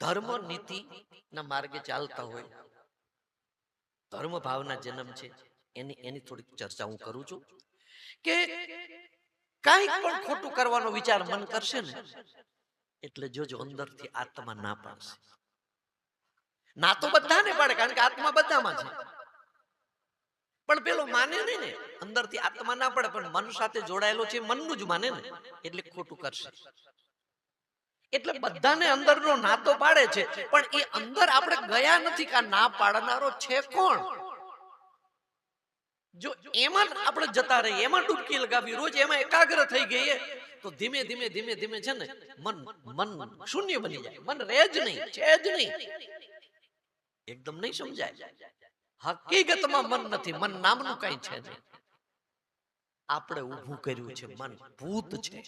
ધર્મ નીતિ ના માર્ગે ચાલતા હોય, ધર્મ ભાવના જન્મ છે, એની એની થોડીક ચર્ચા હું કરું છું કે કાંઈક પણ ખોટું કરવાનો વિચાર મન કરશે ને એટલે જોજો અંદરથી આત્મા ના પાડશે. ના તો બધાને પાડે, કારણ કે આત્મા બધામાં છે, પણ પેલો માને નહીં ને, અંદરથી આત્મા ના પડે પણ મન સાથે જોડાયેલો છે, મનનું જ માને ને, એટલે ખોટું કરશે. એટલે બધાને અંદરનો ના તો પાડે છે, પણ એ અંદર આપણે ગયા નથી કે ના પાડનારો છે કોણ. જો એમાં આપણે જતા રહીએ, એમાં ડૂબકી લગાવી, રોજ એમાં એકાગ્ર થઈ ગઈએ, તો ધીમે ધીમે ધીમે ધીમે છે ને મન મન શૂન્ય બની જાય, મન રહે જ નહીં, છે જ નહીં. એકદમ નહીં સમજાય. હકીકતમાં મન નથી, મન નામનું કઈ છે નહીં. આપણે ઊભું કર્યું છે મન, ભૂત છે.